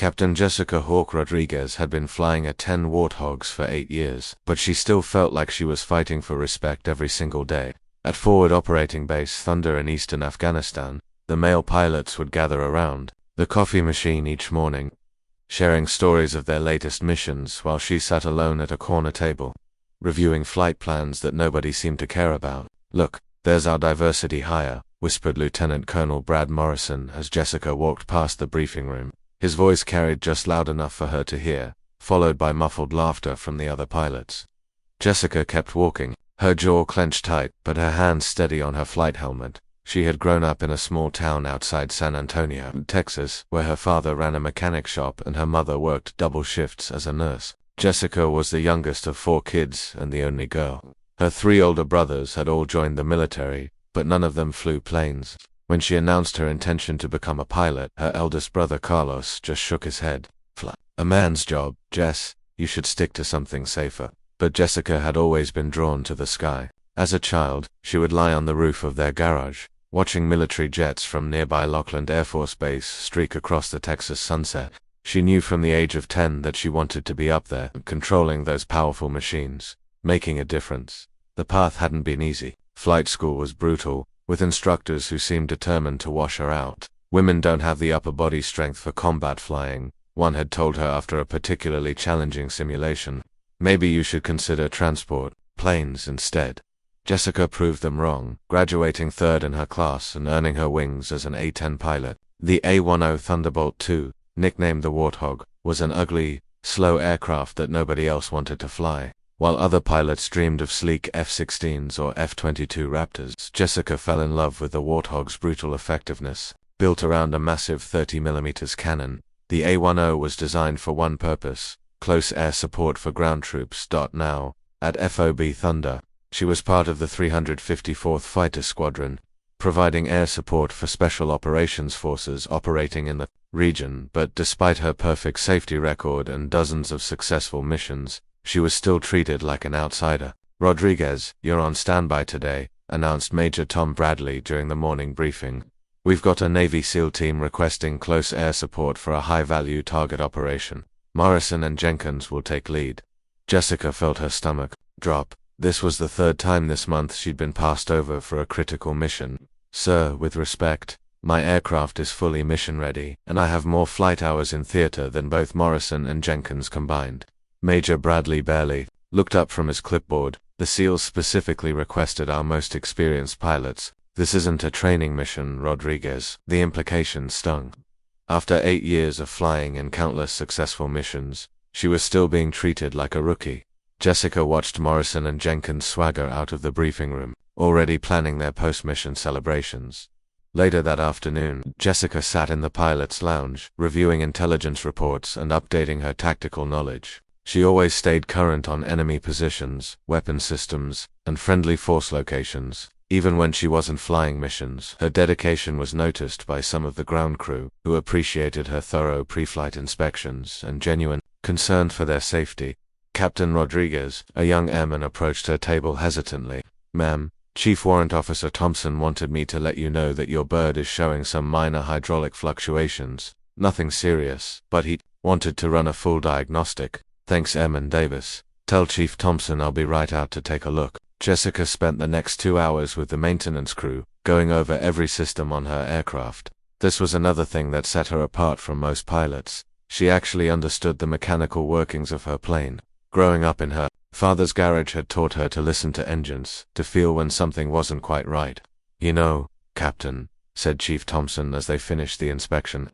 Captain Jessica Hawk Rodriguez had been flying a 10 Warthogs for 8 years, but she still felt like she was fighting for respect every single day. At Forward Operating Base Thunder in eastern Afghanistan, the male pilots would gather around the coffee machine each morning, sharing stories of their latest missions while she sat alone at a corner table, reviewing flight plans that nobody seemed to care about. "Look, there's our diversity hire," whispered Lieutenant Colonel Brad Morrison as Jessica walked past the briefing room. His voice carried just loud enough for her to hear, followed by muffled laughter from the other pilots. Jessica kept walking, her jaw clenched tight, but her hands steady on her flight helmet. She had grown up in a small town outside San Antonio, Texas, where her father ran a mechanic shop and her mother worked double shifts as a nurse. Jessica was the youngest of 4 kids and the only girl. Her 3 older brothers had all joined the military, but none of them flew planes. When she announced her intention to become a pilot, her eldest brother Carlos just shook his head. "A man's job, Jess. You should stick to something safer." But Jessica had always been drawn to the sky. As a child, she would lie on the roof of their garage, watching military jets from nearby Lockland Air Force Base streak across the Texas sunset. She knew from the age of 10 that she wanted to be up there, controlling those powerful machines, making a difference. The path hadn't been easy. Flight school was brutal, with instructors who seemed determined to wash her out. "Women don't have the upper body strength for combat flying," one had told her after a particularly challenging simulation. "Maybe you should consider transport, planes instead." Jessica proved them wrong, graduating 3rd in her class and earning her wings as an A-10 pilot. The A-10 Thunderbolt II, nicknamed the Warthog, was an ugly, slow aircraft that nobody else wanted to fly. While other pilots dreamed of sleek F-16s or F-22 Raptors, Jessica fell in love with the Warthog's brutal effectiveness. Built around a massive 30mm cannon, the A-10 was designed for one purpose: close air support for ground troops. Now, at FOB Thunder, she was part of the 354th Fighter Squadron, providing air support for Special Operations Forces operating in the region. But despite her perfect safety record and dozens of successful missions, she was still treated like an outsider. "Rodriguez, you're on standby today," announced Major Tom Bradley during the morning briefing. "We've got a Navy SEAL team requesting close air support for a high-value target operation. Morrison and Jenkins will take lead." Jessica felt her stomach drop. This was the 3rd time this month she'd been passed over for a critical mission. "Sir, with respect, my aircraft is fully mission-ready, and I have more flight hours in theater than both Morrison and Jenkins combined." Major Bradley barely looked up from his clipboard. "The SEALs specifically requested our most experienced pilots. This isn't a training mission, Rodriguez." The implication stung. After 8 years of flying and countless successful missions, she was still being treated like a rookie. Jessica watched Morrison and Jenkins swagger out of the briefing room, already planning their post-mission celebrations. Later that afternoon, Jessica sat in the pilot's lounge, reviewing intelligence reports and updating her tactical knowledge. She always stayed current on enemy positions, weapon systems, and friendly force locations. Even when she wasn't flying missions, her dedication was noticed by some of the ground crew, who appreciated her thorough pre-flight inspections and genuine concern for their safety. Captain Rodriguez, a young airman, approached her table hesitantly. "Ma'am, Chief Warrant Officer Thompson wanted me to let you know that your bird is showing some minor hydraulic fluctuations. Nothing serious, but he wanted to run a full diagnostic." "Thanks, Airman Davis. Tell Chief Thompson I'll be right out to take a look." Jessica spent the next 2 hours with the maintenance crew, going over every system on her aircraft. This was another thing that set her apart from most pilots. She actually understood the mechanical workings of her plane. Growing up in her father's garage had taught her to listen to engines, to feel when something wasn't quite right. "You know, Captain," said Chief Thompson as they finished the inspection,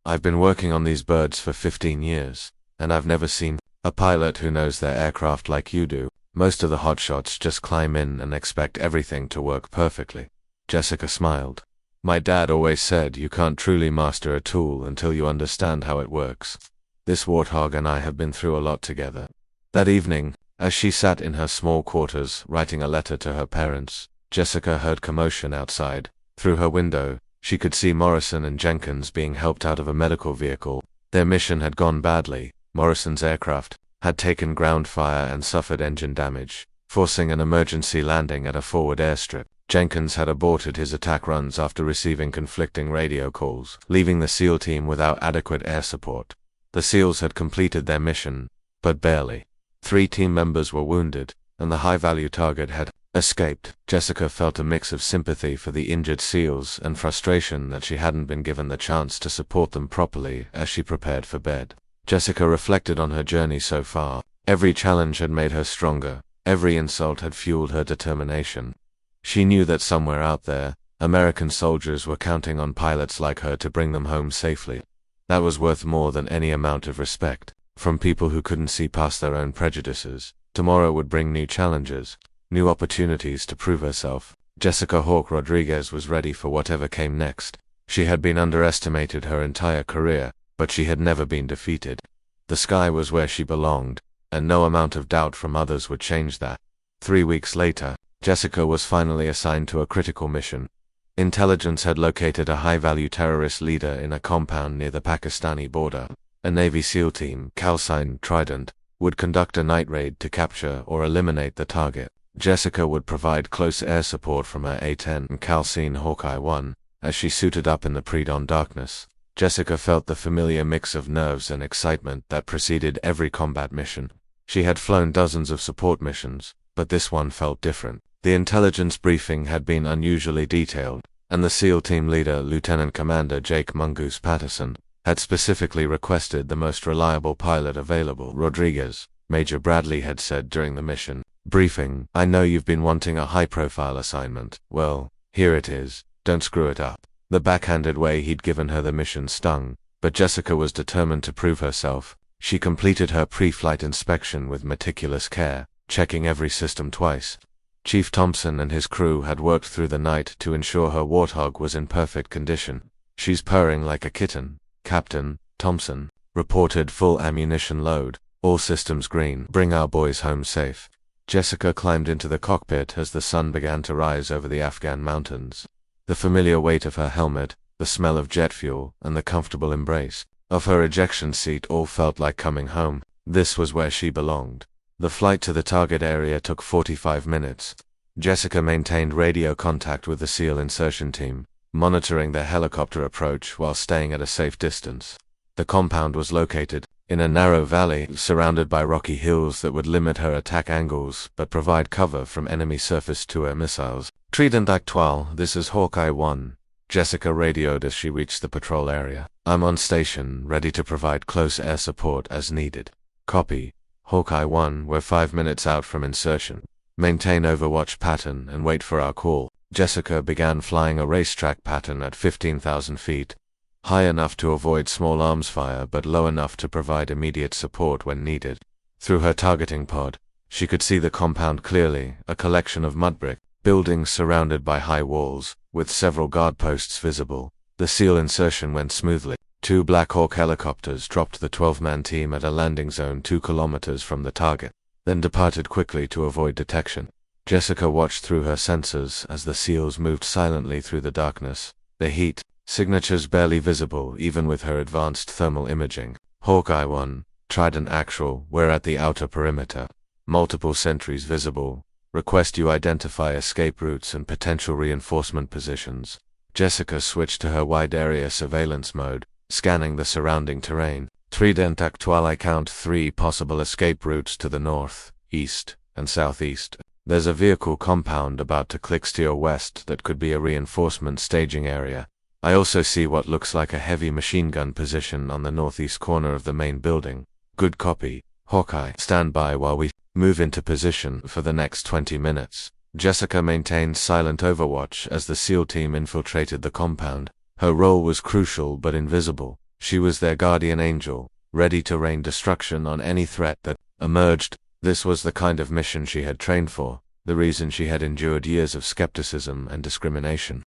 "I've been working on these birds for 15 years, and I've never seen a pilot who knows their aircraft like you do. Most of the hotshots just climb in and expect everything to work perfectly." Jessica smiled. "My dad always said you can't truly master a tool until you understand how it works. This Warthog and I have been through a lot together." That evening, as she sat in her small quarters writing a letter to her parents, Jessica heard commotion outside. Through her window, she could see Morrison and Jenkins being helped out of a medical vehicle. Their mission had gone badly. Morrison's aircraft had taken ground fire and suffered engine damage, forcing an emergency landing at a forward airstrip. Jenkins had aborted his attack runs after receiving conflicting radio calls, leaving the SEAL team without adequate air support. The SEALs had completed their mission, but barely. 3 team members were wounded, and the high-value target had escaped. Jessica felt a mix of sympathy for the injured SEALs and frustration that she hadn't been given the chance to support them properly as she prepared for bed. Jessica reflected on her journey so far. Every challenge had made her stronger. Every insult had fueled her determination. She knew that somewhere out there, American soldiers were counting on pilots like her to bring them home safely. That was worth more than any amount of respect. From people who couldn't see past their own prejudices, tomorrow would bring new challenges, new opportunities to prove herself. Jessica Hawk Rodriguez was ready for whatever came next. She had been underestimated her entire career, but she had never been defeated. The sky was where she belonged, and no amount of doubt from others would change that. 3 weeks later, Jessica was finally assigned to a critical mission. Intelligence had located a high-value terrorist leader in a compound near the Pakistani border. A Navy SEAL team, calcined Trident, would conduct a night raid to capture or eliminate the target. Jessica would provide close air support from her A-10 and calcined Hawkeye 1 as she suited up in the pre-dawn darkness. Jessica felt the familiar mix of nerves and excitement that preceded every combat mission. She had flown dozens of support missions, but this one felt different. The intelligence briefing had been unusually detailed, and the SEAL team leader, Lieutenant Commander Jake Mongoose Patterson, had specifically requested the most reliable pilot available. Rodriguez, Major Bradley had said during the mission briefing, "I know you've been wanting a high-profile assignment. Well, here it is. Don't screw it up." The backhanded way he'd given her the mission stung, but Jessica was determined to prove herself. She completed her pre-flight inspection with meticulous care, checking every system twice. Chief Thompson and his crew had worked through the night to ensure her Warthog was in perfect condition. "She's purring like a kitten, Captain," Thompson reported. "Full ammunition load, all systems green. Bring our boys home safe." Jessica climbed into the cockpit as the sun began to rise over the Afghan mountains. The familiar weight of her helmet, the smell of jet fuel, and the comfortable embrace of her ejection seat all felt like coming home. This was where she belonged. The flight to the target area took 45 minutes. Jessica maintained radio contact with the SEAL insertion team, monitoring their helicopter approach while staying at a safe distance. The compound was located in a narrow valley surrounded by rocky hills that would limit her attack angles but provide cover from enemy surface-to-air missiles. "Trident Actual, this is Hawkeye 1. Jessica radioed as she reached the patrol area. "I'm on station, ready to provide close air support as needed." "Copy. Hawkeye 1, we're 5 minutes out from insertion. Maintain overwatch pattern and wait for our call." Jessica began flying a racetrack pattern at 15,000 feet, high enough to avoid small arms fire but low enough to provide immediate support when needed. Through her targeting pod, she could see the compound clearly, a collection of mudbrick buildings surrounded by high walls, with several guard posts visible. The SEAL insertion went smoothly. 2 Black Hawk helicopters dropped the 12-man team at a landing zone 2 kilometers from the target, then departed quickly to avoid detection. Jessica watched through her sensors as the SEALs moved silently through the darkness, their heat signatures barely visible even with her advanced thermal imaging. "Hawkeye 1, Trident Actual, we're at the outer perimeter. Multiple sentries visible. Request you identify escape routes and potential reinforcement positions." Jessica switched to her wide-area surveillance mode, scanning the surrounding terrain. "Trident Actual, I count 3 possible escape routes to the north, east, and southeast. There's a vehicle compound about to click steer west that could be a reinforcement staging area. I also see what looks like a heavy machine gun position on the northeast corner of the main building." "Good copy. Hawkeye, stand by while we move into position for the next 20 minutes. Jessica maintained silent overwatch as the SEAL team infiltrated the compound. Her role was crucial but invisible. She was their guardian angel, ready to rain destruction on any threat that emerged. This was the kind of mission she had trained for, the reason she had endured years of skepticism and discrimination.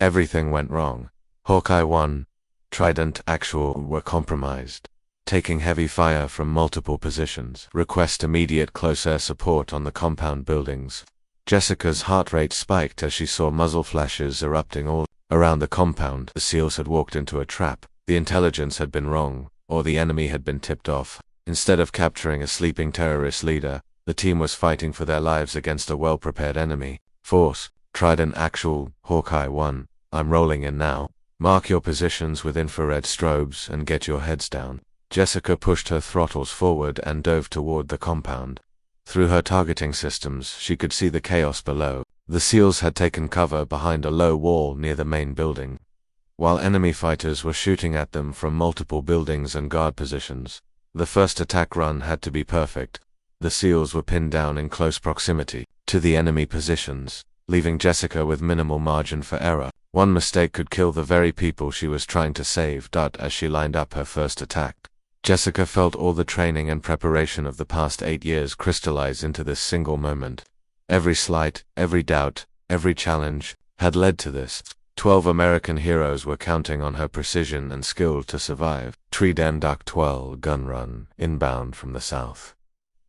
Everything went wrong. Hawkeye 1, Trident Actual were compromised, taking heavy fire from multiple positions. Request immediate close air support on the compound buildings. Jessica's heart rate spiked as she saw muzzle flashes erupting all around the compound. The SEALs had walked into a trap. The intelligence had been wrong, or the enemy had been tipped off. Instead of capturing a sleeping terrorist leader, the team was fighting for their lives against a well-prepared enemy force. "Trident Actual, Hawkeye 1, I'm rolling in now. Mark your positions with infrared strobes and get your heads down." Jessica pushed her throttles forward and dove toward the compound. Through her targeting systems, she could see the chaos below. The SEALs had taken cover behind a low wall near the main building, while enemy fighters were shooting at them from multiple buildings and guard positions. The first attack run had to be perfect. The SEALs were pinned down in close proximity to the enemy positions, leaving Jessica with minimal margin for error. One mistake could kill the very people she was trying to save. As she lined up her first attack, Jessica felt all the training and preparation of the past 8 years crystallize into this single moment. Every slight, every doubt, every challenge had led to this. 12 American heroes were counting on her precision and skill to survive. Trident 12 gun run, inbound from the south.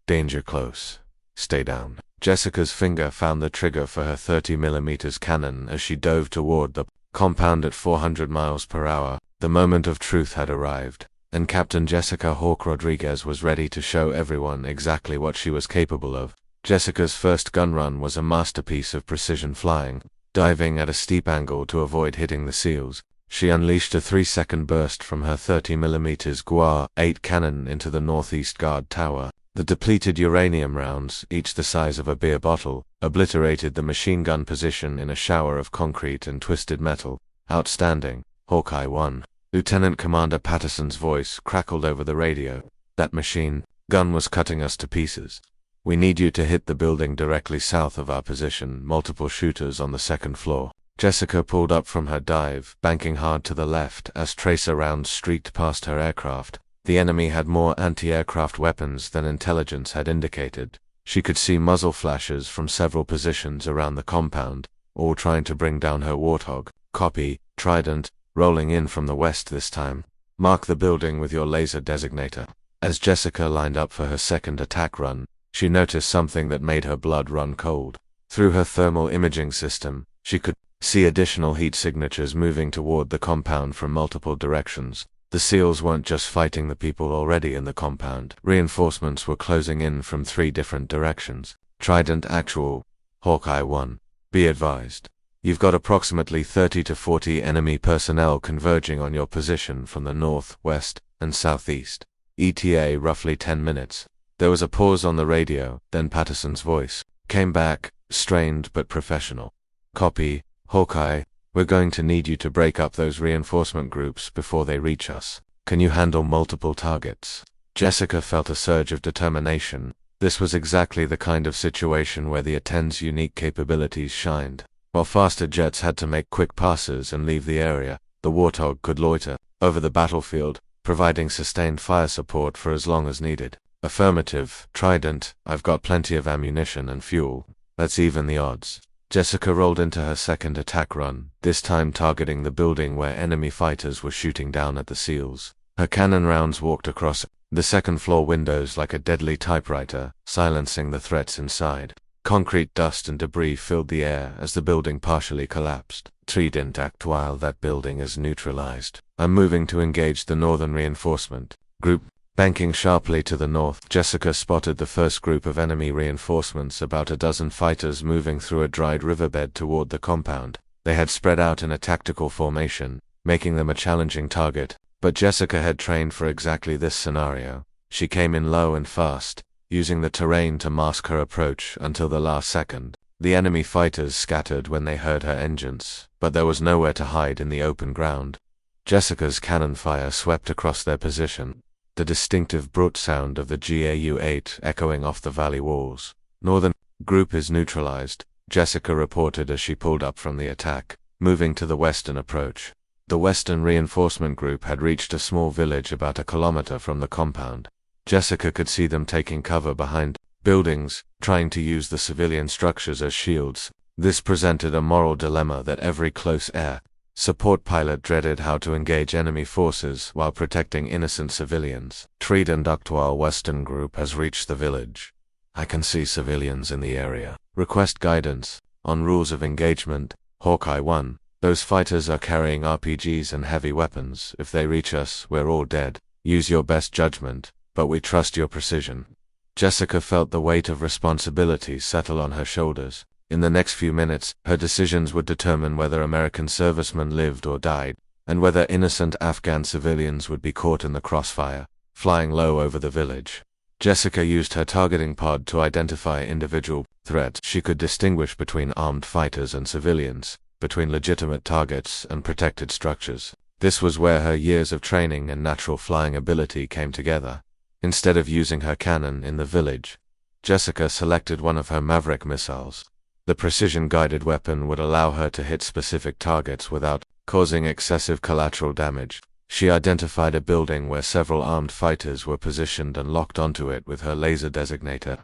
Danger close. Stay down. Jessica's finger found the trigger for her 30mm cannon as she dove toward the compound at 400 miles per hour. The moment of truth had arrived, and Captain Jessica Hawk Rodriguez was ready to show everyone exactly what she was capable of. Jessica's first gun run was a masterpiece of precision flying. Diving at a steep angle to avoid hitting the SEALs, she unleashed a 3-second burst from her 30mm GUA 8 cannon into the northeast guard tower. The depleted uranium rounds, each the size of a beer bottle, obliterated the machine gun position in a shower of concrete and twisted metal. Outstanding, Hawkeye 1. Lieutenant Commander Patterson's voice crackled over the radio. That machine gun was cutting us to pieces. We need you to hit the building directly south of our position. Multiple shooters on the second floor. Jessica pulled up from her dive, banking hard to the left as tracer rounds streaked past her aircraft. The enemy had more anti-aircraft weapons than intelligence had indicated. She could see muzzle flashes from several positions around the compound, all trying to bring down her Warthog. Copy, Trident, rolling in from the west this time. Mark the building with your laser designator. As Jessica lined up for her second attack run, she noticed something that made her blood run cold. Through her thermal imaging system, she could see additional heat signatures moving toward the compound from multiple directions. The SEALs weren't just fighting the people already in the compound. Reinforcements were closing in from 3 different directions. Trident Actual, Hawkeye 1. Be advised. You've got approximately 30 to 40 enemy personnel converging on your position from the north, west, and southeast. ETA roughly 10 minutes. There was a pause on the radio, then Patterson's voice came back, strained but professional. Copy, Hawkeye. We're going to need you to break up those reinforcement groups before they reach us. Can you handle multiple targets? Jessica felt a surge of determination. This was exactly the kind of situation where the A-10's unique capabilities shined. While faster jets had to make quick passes and leave the area, the Warthog could loiter over the battlefield, providing sustained fire support for as long as needed. Affirmative, Trident. I've got plenty of ammunition and fuel. Let's even the odds. Jessica rolled into her second attack run, this time targeting the building where enemy fighters were shooting down at the SEALs. Her cannon rounds walked across the second-floor windows like a deadly typewriter, silencing the threats inside. Concrete dust and debris filled the air as the building partially collapsed. Trident Act. While that building is neutralized, I'm moving to engage the northern reinforcement group. Banking sharply to the north, Jessica spotted the first group of enemy reinforcements, about a dozen fighters moving through a dried riverbed toward the compound. They had spread out in a tactical formation, making them a challenging target, but Jessica had trained for exactly this scenario. She came in low and fast, using the terrain to mask her approach until the last second. The enemy fighters scattered when they heard her engines, but there was nowhere to hide in the open ground. Jessica's cannon fire swept across their position, the distinctive brute sound of the GAU-8 echoing off the valley walls. Northern group is neutralized, Jessica reported as she pulled up from the attack, moving to the western approach. The western reinforcement group had reached a small village about a kilometer from the compound. Jessica could see them taking cover behind buildings, trying to use the civilian structures as shields. This presented a moral dilemma that every close air support pilot dreaded: how to engage enemy forces while protecting innocent civilians. Trident Actual Western Group has reached the village. I can see civilians in the area. Request guidance on rules of engagement. Hawkeye 1. Those fighters are carrying RPGs and heavy weapons. If they reach us, we're all dead. Use your best judgment, but we trust your precision. Jessica felt the weight of responsibility settle on her shoulders. In the next few minutes, her decisions would determine whether American servicemen lived or died, and whether innocent Afghan civilians would be caught in the crossfire. flying low over the village. Jessica used her targeting pod to identify individual threats. She could distinguish between armed fighters and civilians, between legitimate targets and protected structures. This was where her years of training and natural flying ability came together. Instead of using her cannon in the village, Jessica selected one of her Maverick missiles. The precision-guided weapon would allow her to hit specific targets without causing excessive collateral damage. She identified a building where several armed fighters were positioned and locked onto it with her laser designator.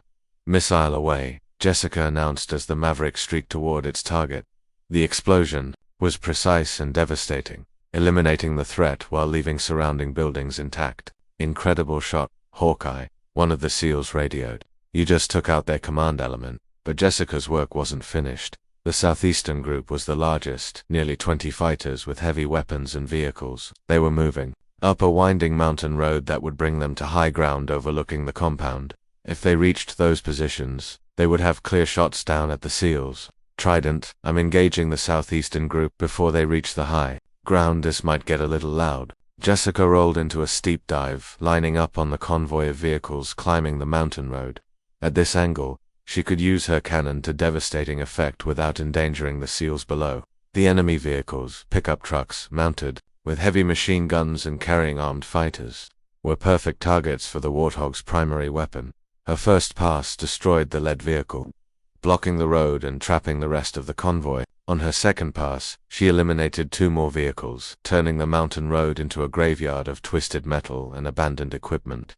Missile away, Jessica announced as the Maverick streaked toward its target. The explosion was precise and devastating, eliminating the threat while leaving surrounding buildings intact. Incredible shot, Hawkeye, one of the SEALs radioed. You just took out their command element. But Jessica's work wasn't finished. The Southeastern Group was the largest, nearly 20 fighters with heavy weapons and vehicles. They were moving up a winding mountain road that would bring them to high ground overlooking the compound. If they reached those positions, they would have clear shots down at the SEALs. Trident, I'm engaging the Southeastern Group before they reach the high ground. This might get a little loud. Jessica rolled into a steep dive, lining up on the convoy of vehicles climbing the mountain road. At this angle, she could use her cannon to devastating effect without endangering the SEALs below. The enemy vehicles, pickup trucks, mounted with heavy machine guns and carrying armed fighters, were perfect targets for the Warthog's primary weapon. Her first pass destroyed the lead vehicle, blocking the road and trapping the rest of the convoy. On her second pass, she eliminated 2 more vehicles, turning the mountain road into a graveyard of twisted metal and abandoned equipment.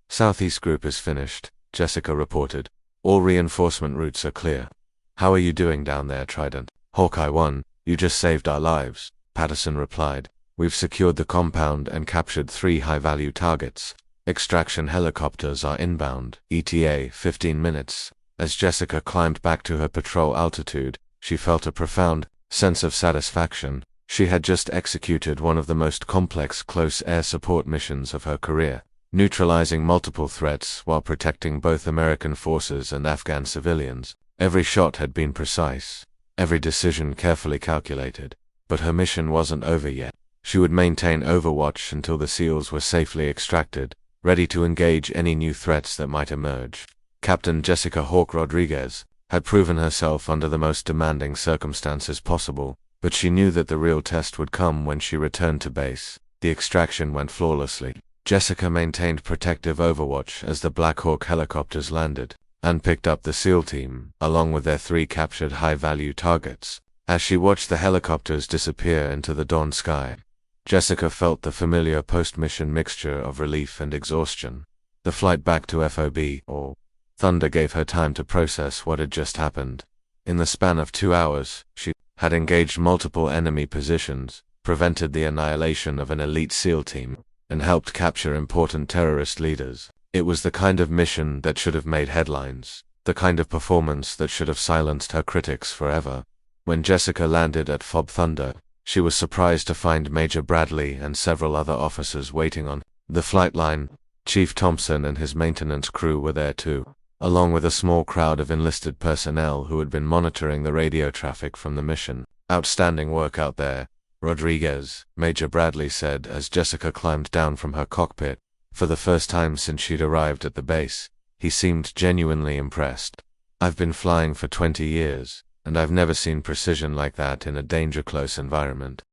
Southeast Group is finished, Jessica reported. All reinforcement routes are clear. How are you doing down there, Trident? Hawkeye 1, you just saved our lives, Patterson replied. We've secured the compound and captured 3 high-value targets. Extraction helicopters are inbound, ETA 15 minutes. As Jessica climbed back to her patrol altitude, she felt a profound sense of satisfaction. She had just executed one of the most complex close air support missions of her career, neutralizing multiple threats while protecting both American forces and Afghan civilians. Every shot had been precise, every decision carefully calculated. But her mission wasn't over yet. She would maintain overwatch until the SEALs were safely extracted, ready to engage any new threats that might emerge. Captain Jessica Hawk Rodriguez had proven herself under the most demanding circumstances possible, but she knew that the real test would come when she returned to base. The extraction went flawlessly. Jessica maintained protective overwatch as the Black Hawk helicopters landed, and picked up the SEAL team, along with their 3 captured high-value targets. As she watched the helicopters disappear into the dawn sky, Jessica felt the familiar post-mission mixture of relief and exhaustion. The flight back to FOB, or Thunder, gave her time to process what had just happened. In the span of 2 hours, she had engaged multiple enemy positions, prevented the annihilation of an elite SEAL team, and helped capture important terrorist leaders. It was the kind of mission that should have made headlines, the kind of performance that should have silenced her critics forever. When Jessica landed at FOB Thunder, she was surprised to find Major Bradley and several other officers waiting on the flight line. Chief Thompson and his maintenance crew were there too, along with a small crowd of enlisted personnel who had been monitoring the radio traffic from the mission. Outstanding work out there, Rodriguez, Major Bradley said as Jessica climbed down from her cockpit. For the first time since she'd arrived at the base, he seemed genuinely impressed. I've been flying for 20 years, and I've never seen precision like that in a danger-close environment.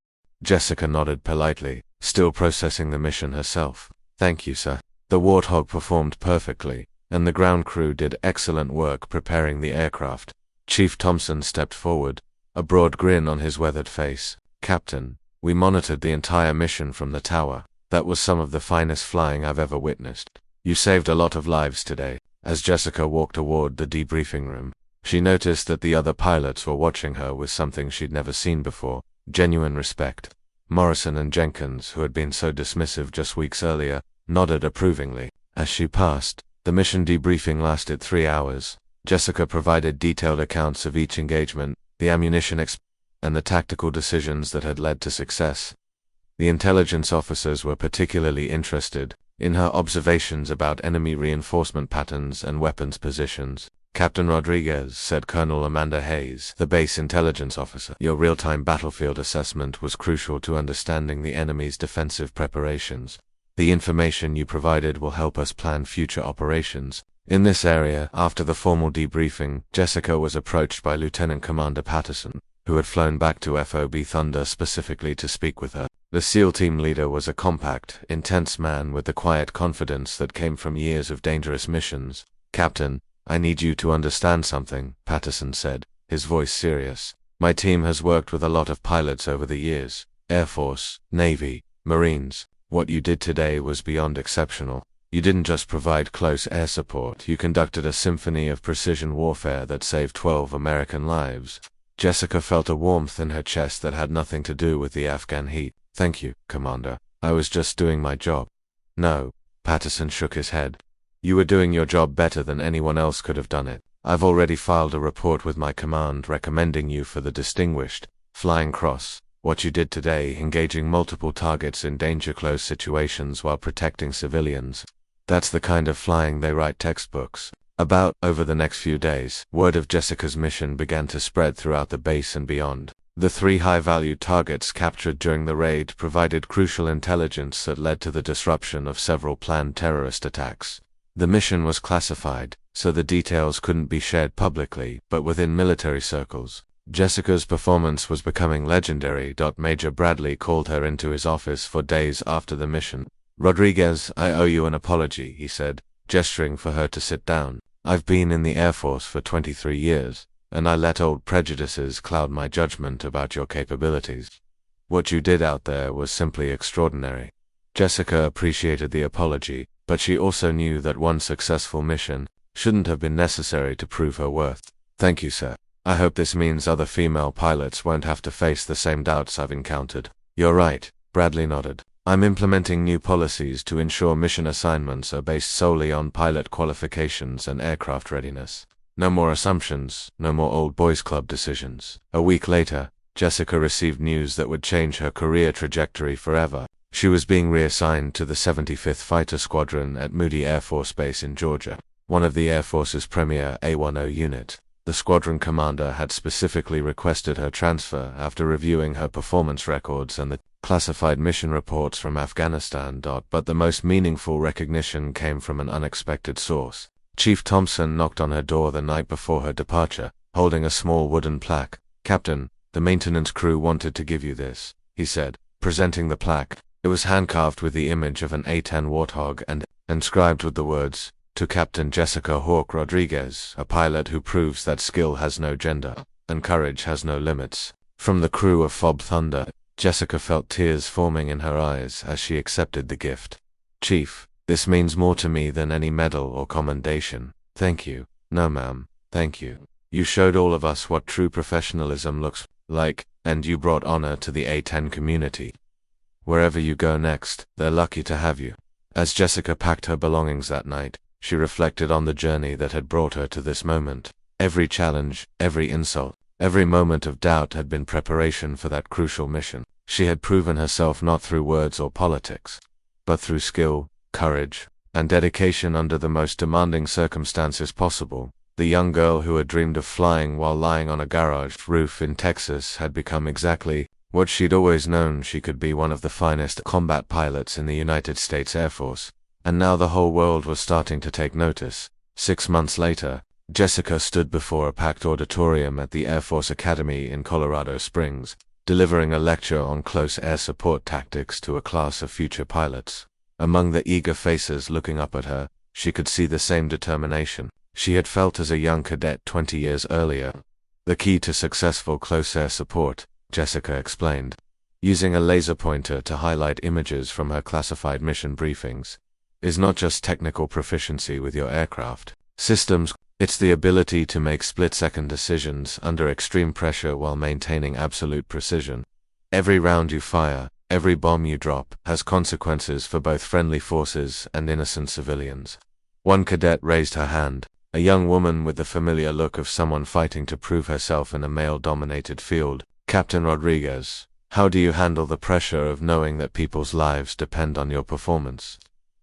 Jessica nodded politely, still processing the mission herself. Thank you, sir. The Warthog performed perfectly, and the ground crew did excellent work preparing the aircraft. Chief Thompson stepped forward, a broad grin on his weathered face. Captain, we monitored the entire mission from the tower. That was some of the finest flying I've ever witnessed. You saved a lot of lives today. As Jessica walked toward the debriefing room, she noticed that the other pilots were watching her with something she'd never seen before: genuine respect. Morrison and Jenkins, who had been so dismissive just weeks earlier, nodded approvingly. As she passed, the mission debriefing lasted 3 hours. Jessica provided detailed accounts of each engagement, the ammunition and the tactical decisions that had led to success. The intelligence officers were particularly interested in her observations about enemy reinforcement patterns and weapons positions. Captain Rodriguez, said Colonel Amanda Hayes, the base intelligence officer, your real-time battlefield assessment was crucial to understanding the enemy's defensive preparations. The information you provided will help us plan future operations in this area. After the formal debriefing, Jessica was approached by Lieutenant Commander Patterson, who had flown back to FOB Thunder specifically to speak with her. The SEAL team leader was a compact, intense man with the quiet confidence that came from years of dangerous missions. "Captain, I need you to understand something," Patterson said, his voice serious. "My team has worked with a lot of pilots over the years. Air Force, Navy, Marines. What you did today was beyond exceptional. You didn't just provide close air support, you conducted a symphony of precision warfare that saved 12 American lives." Jessica felt a warmth in her chest that had nothing to do with the Afghan heat. "Thank you, Commander. I was just doing my job." "No," Patterson shook his head. "You were doing your job better than anyone else could have done it. I've already filed a report with my command recommending you for the Distinguished Flying Cross. What you did today, engaging multiple targets in danger-close situations while protecting civilians, that's the kind of flying they write textbooks about." Over the next few days, word of Jessica's mission began to spread throughout the base and beyond. The 3 high-value targets captured during the raid provided crucial intelligence that led to the disruption of several planned terrorist attacks. The mission was classified, so the details couldn't be shared publicly, but within military circles, Jessica's performance was becoming legendary. Major Bradley called her into his office for days after the mission. "Rodriguez, I owe you an apology," he said, gesturing for her to sit down. "I've been in the Air Force for 23 years, and I let old prejudices cloud my judgment about your capabilities. What you did out there was simply extraordinary." Jessica appreciated the apology, but she also knew that one successful mission shouldn't have been necessary to prove her worth. "Thank you, sir. I hope this means other female pilots won't have to face the same doubts I've encountered." "You're right," Bradley nodded. "I'm implementing new policies to ensure mission assignments are based solely on pilot qualifications and aircraft readiness. No more assumptions, no more old boys club decisions." A week later, Jessica received news that would change her career trajectory forever. She was being reassigned to the 75th Fighter Squadron at Moody Air Force Base in Georgia, one of the Air Force's premier A-10 unit. The squadron commander had specifically requested her transfer after reviewing her performance records and the classified mission reports from Afghanistan. But the most meaningful recognition came from an unexpected source. Chief Thompson knocked on her door the night before her departure, holding a small wooden plaque. "Captain, the maintenance crew wanted to give you this," he said, presenting the plaque. It was hand-carved with the image of an A-10 Warthog and inscribed with the words, "To Captain Jessica Hawk Rodriguez, a pilot who proves that skill has no gender, and courage has no limits." From the crew of FOB Thunder, Jessica felt tears forming in her eyes as she accepted the gift. "Chief, this means more to me than any medal or commendation. Thank you." "No, ma'am, thank you. You showed all of us what true professionalism looks like, and you brought honor to the A-10 community. Wherever you go next, they're lucky to have you." As Jessica packed her belongings that night, she reflected on the journey that had brought her to this moment. Every challenge, every insult, every moment of doubt had been preparation for that crucial mission. She had proven herself not through words or politics, but through skill, courage, and dedication under the most demanding circumstances possible. The young girl who had dreamed of flying while lying on a garage roof in Texas had become exactly what she'd always known she could be: one of the finest combat pilots in the United States Air Force. And now the whole world was starting to take notice. 6 months later, Jessica stood before a packed auditorium at the Air Force Academy in Colorado Springs, delivering a lecture on close air support tactics to a class of future pilots. Among the eager faces looking up at her, she could see the same determination she had felt as a young cadet 20 years earlier. "The key to successful close air support," Jessica explained, using a laser pointer to highlight images from her classified mission briefings, "is not just technical proficiency with your aircraft systems, it's the ability to make split-second decisions under extreme pressure while maintaining absolute precision. Every round you fire, every bomb you drop, has consequences for both friendly forces and innocent civilians." One cadet raised her hand, a young woman with the familiar look of someone fighting to prove herself in a male-dominated field. "Captain Rodriguez, how do you handle the pressure of knowing that people's lives depend on your performance?"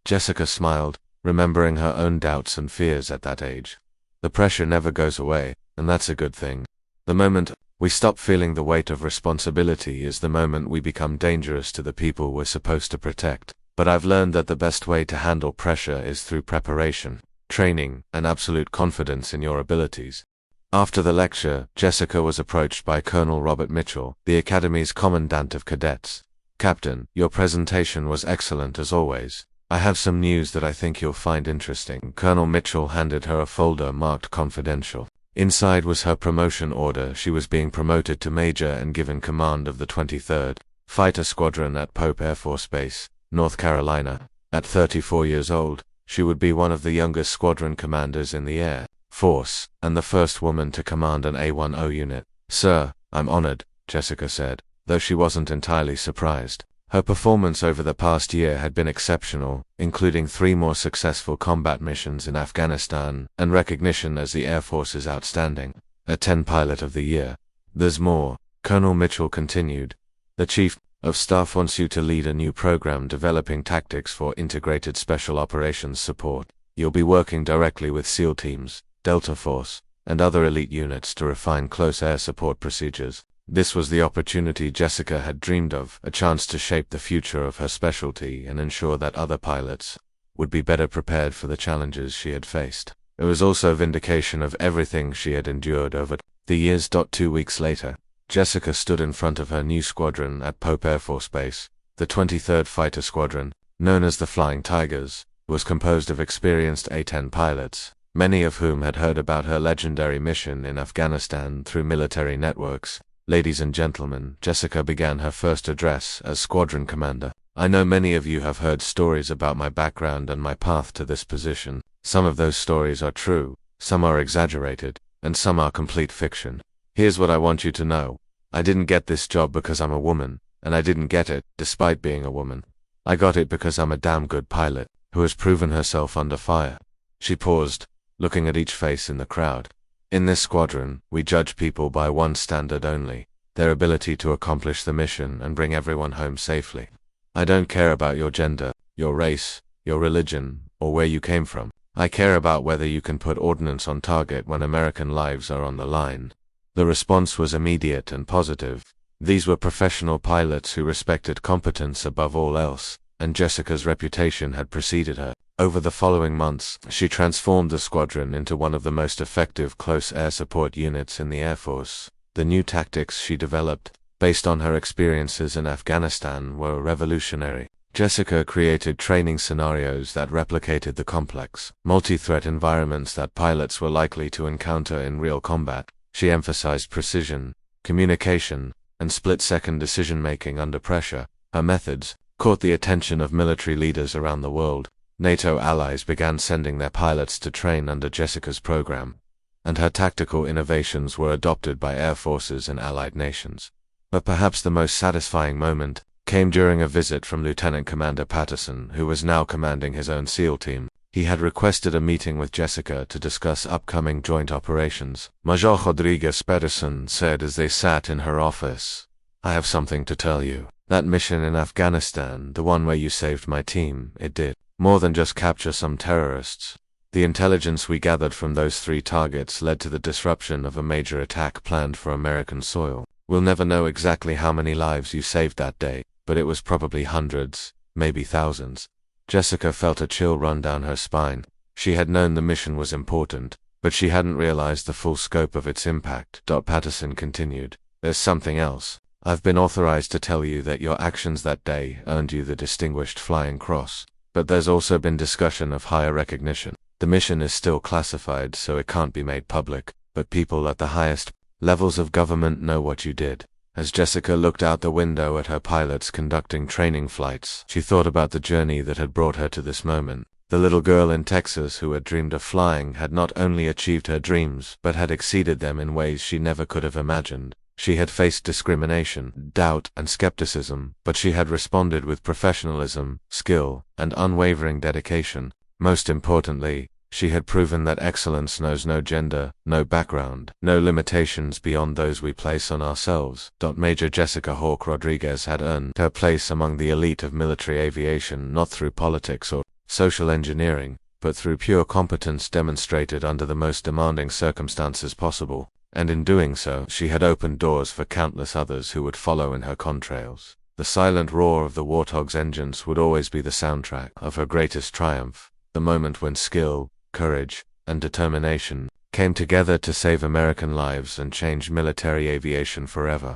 Jessica smiled, remembering her own doubts and fears at that age. "The pressure never goes away, and that's a good thing. The moment we stop feeling the weight of responsibility is the moment we become dangerous to the people we're supposed to protect." But I've learned that the best way to handle pressure is through preparation, training, and absolute confidence in your abilities. After the lecture, Jessica was approached by Colonel Robert Mitchell, the Academy's Commandant of Cadets. "Captain, your presentation was excellent as always. I have some news that I think you'll find interesting." Colonel Mitchell handed her a folder marked confidential. Inside was her promotion order. She was being promoted to major and given command of the 23rd Fighter Squadron at Pope Air Force Base, North Carolina. At 34 years old, she would be one of the youngest squadron commanders in the Air Force, and the first woman to command an A-10 unit. "Sir, I'm honored," Jessica said, though she wasn't entirely surprised. Her performance over the past year had been exceptional, including 3 more successful combat missions in Afghanistan, and recognition as the Air Force's outstanding a 10 Pilot of the Year. "There's more," Colonel Mitchell continued. "The Chief of Staff wants you to lead a new program developing tactics for integrated special operations support. You'll be working directly with SEAL teams, Delta Force, and other elite units to refine close air support procedures." This was the opportunity Jessica had dreamed of, a chance to shape the future of her specialty and ensure that other pilots would be better prepared for the challenges she had faced. It was also vindication of everything she had endured over the years. 2 weeks later, Jessica stood in front of her new squadron at Pope Air Force Base. The 23rd Fighter Squadron, known as the Flying Tigers, was composed of experienced A-10 pilots, many of whom had heard about her legendary mission in Afghanistan through military networks. "Ladies and gentlemen," Jessica began her first address as squadron commander. "I know many of you have heard stories about my background and my path to this position. Some of those stories are true, some are exaggerated, and some are complete fiction. Here's what I want you to know. I didn't get this job because I'm a woman, and I didn't get it despite being a woman. I got it because I'm a damn good pilot, who has proven herself under fire." She paused, looking at each face in the crowd. "In this squadron, we judge people by one standard only: their ability to accomplish the mission and bring everyone home safely. I don't care about your gender, your race, your religion, or where you came from. I care about whether you can put ordnance on target when American lives are on the line." The response was immediate and positive. These were professional pilots who respected competence above all else, and Jessica's reputation had preceded her. Over the following months, she transformed the squadron into one of the most effective close air support units in the Air Force. The new tactics she developed, based on her experiences in Afghanistan, were revolutionary. Jessica created training scenarios that replicated the complex, multi-threat environments that pilots were likely to encounter in real combat. She emphasized precision, communication, and split-second decision-making under pressure. Her methods caught the attention of military leaders around the world. NATO allies began sending their pilots to train under Jessica's program, and her tactical innovations were adopted by air forces in allied nations. But perhaps the most satisfying moment came during a visit from Lieutenant Commander Patterson, who was now commanding his own SEAL team. He had requested a meeting with Jessica to discuss upcoming joint operations. Major Rodriguez Patterson said as they sat in her office, "I have something to tell you. That mission in Afghanistan, the one where you saved my team, it did more than just capture some terrorists. The intelligence we gathered from those 3 targets led to the disruption of a major attack planned for American soil. We'll never know exactly how many lives you saved that day, but it was probably hundreds, maybe thousands." Jessica felt a chill run down her spine. She had known the mission was important, but she hadn't realized the full scope of its impact. Patterson continued, "There's something else. I've been authorized to tell you that your actions that day earned you the Distinguished Flying Cross. But there's also been discussion of higher recognition. The mission is still classified, so it can't be made public, but people at the highest levels of government know what you did." As Jessica looked out the window at her pilots conducting training flights, she thought about the journey that had brought her to this moment. The little girl in Texas who had dreamed of flying had not only achieved her dreams, but had exceeded them in ways she never could have imagined. She had faced discrimination, doubt, and skepticism, but she had responded with professionalism, skill, and unwavering dedication. Most importantly, she had proven that excellence knows no gender, no background, no limitations beyond those we place on ourselves. Major Jessica Hawk Rodriguez had earned her place among the elite of military aviation not through politics or social engineering, but through pure competence demonstrated under the most demanding circumstances possible. And in doing so, she had opened doors for countless others who would follow in her contrails. The silent roar of the Warthog's engines would always be the soundtrack of her greatest triumph, the moment when skill, courage, and determination came together to save American lives and change military aviation forever.